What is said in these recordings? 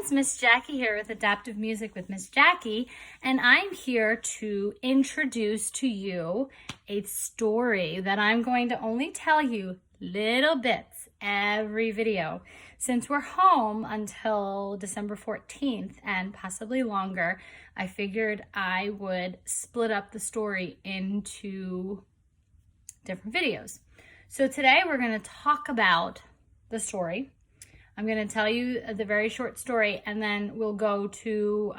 friends, Miss Jackie here with Adaptive Music with Miss Jackie, and I'm here to introduce to you a story that I'm going to only tell you little bits every video. Since we're home until December 14th and possibly longer, I figured I would split up the story into different videos. So today we're going to talk about the story. I'm going to tell you the very short story, and then we'll go to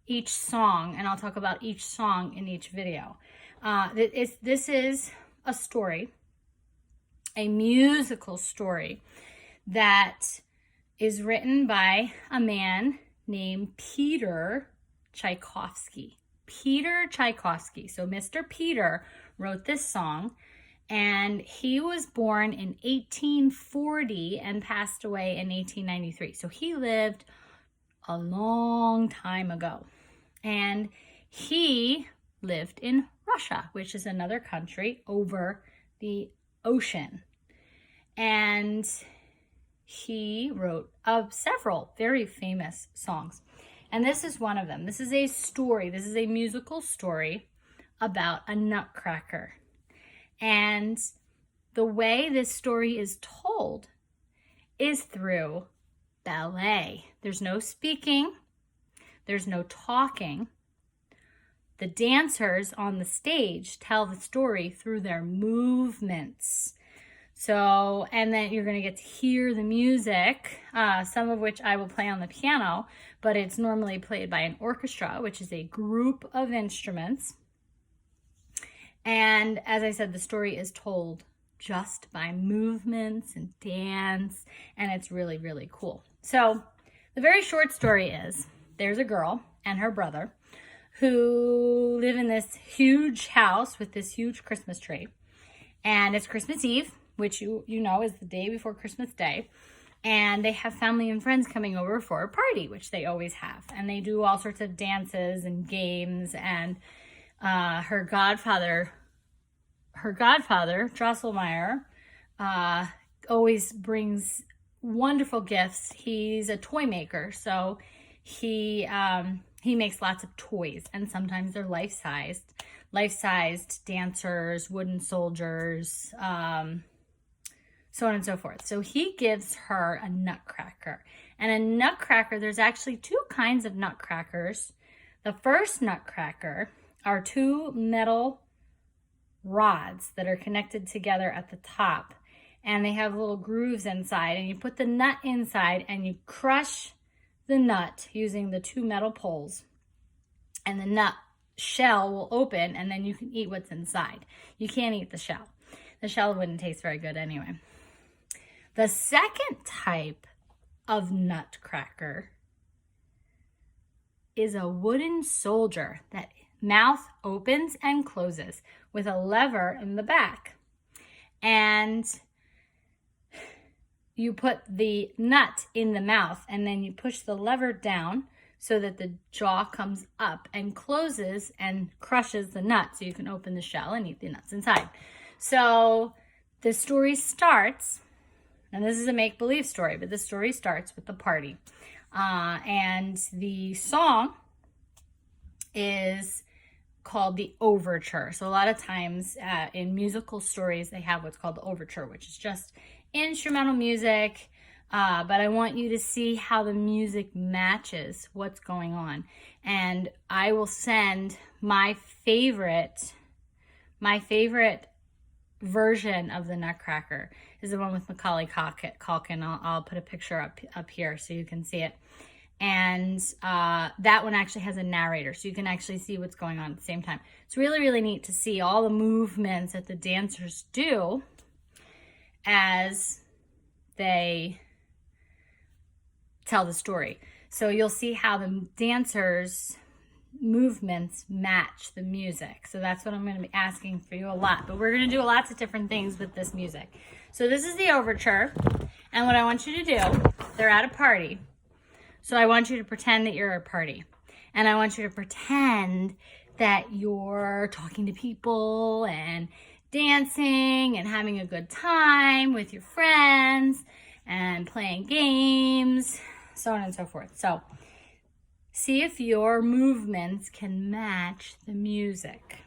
each song, and I'll talk about each song in each video. This is a story, a musical story that is written by a man named Peter Tchaikovsky. Peter Tchaikovsky. So Mr. Peter wrote this song. And he was born in 1840 and passed away in 1893. So he lived a long time ago. And he lived in Russia, which is another country over the ocean. And he wrote several very famous songs. And this is one of them. This is a story. This is a musical story about a nutcracker. And the way this story is told is through ballet. There's no speaking. There's no talking. The dancers on the stage tell the story through their movements. So, and then you're going to get to hear the music, some of which I will play on the piano, but it's normally played by an orchestra, which is a group of instruments. And as I said, the story is told just by movements and dance, and it's really, really cool. So the very short story is there's a girl and her brother who live in this huge house with this huge Christmas tree. And it's Christmas Eve, which you know is the day before Christmas Day. And they have family and friends coming over for a party, which they always have. And they do all sorts of dances and games, and her godfather, Drosselmeyer, always brings wonderful gifts. He's a toy maker, so he makes lots of toys, and sometimes they're life-sized dancers, wooden soldiers, so on and so forth. So he gives her a nutcracker. And a nutcracker, there's actually two kinds of nutcrackers. The first nutcracker are two metal rods that are connected together at the top, and they have little grooves inside, and you put the nut inside and you crush the nut using the two metal poles, and the nut shell will open, and then you can eat what's inside. You can't eat the shell. The shell wouldn't taste very good anyway. The second type of nutcracker is a wooden soldier that mouth opens and closes with a lever in the back. And you put the nut in the mouth, and then you push the lever down so that the jaw comes up and closes and crushes the nut, so you can open the shell and eat the nuts inside. So the story starts, and this is a make-believe story, but the story starts with the party. And the song is called the overture. So a lot of times in musical stories, they have what's called the overture, which is just instrumental music. But I want you to see how the music matches what's going on. And I will send my favorite version of the Nutcracker is the one with Macaulay Culkin. I'll put a picture up here so you can see it. And that one actually has a narrator, so you can actually see what's going on at the same time. It's really, really neat to see all the movements that the dancers do as they tell the story. So you'll see how the dancers' movements match the music. So that's what I'm going to be asking for you a lot. But we're going to do lots of different things with this music. So this is the overture. And what I want you to do, they're at a party. So I want you to pretend that you're at a party. And I want you to pretend that you're talking to people and dancing and having a good time with your friends and playing games. so on and so forth. So see if your movements can match the music.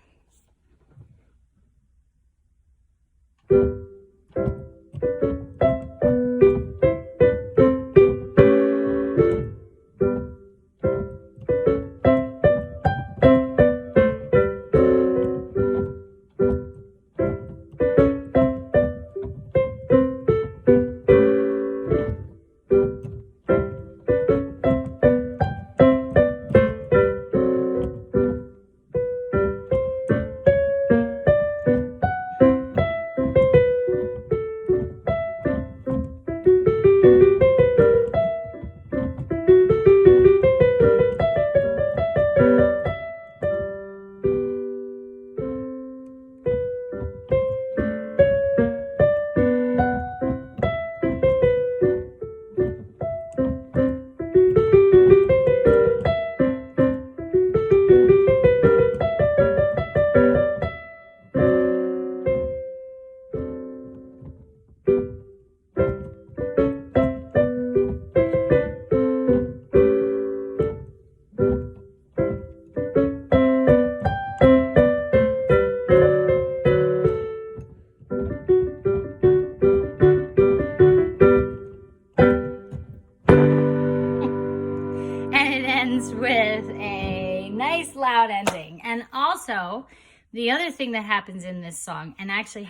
With a nice loud ending. And also, the other thing that happens in this song, and actually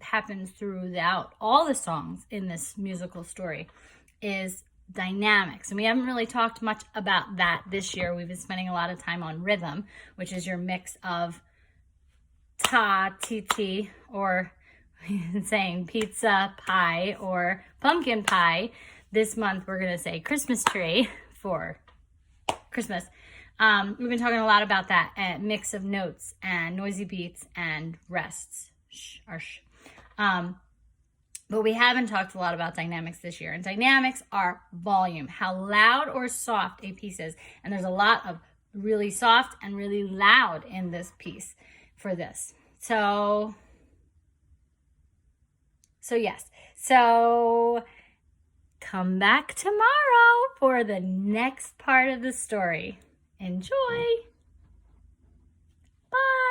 happens throughout all the songs in this musical story, is dynamics. And we haven't really talked much about that this year. We've been spending a lot of time on rhythm, which is your mix of ta, ti, ti, or saying pizza, pie, or pumpkin pie. This month, we're going to say Christmas tree for Christmas. We've been talking a lot about that mix of notes and noisy beats and rests. But we haven't talked a lot about dynamics this year. And dynamics are volume, how loud or soft a piece is. And there's a lot of really soft and really loud in this piece for this. So yes. So come back tomorrow for the next part of the story. Enjoy. Bye.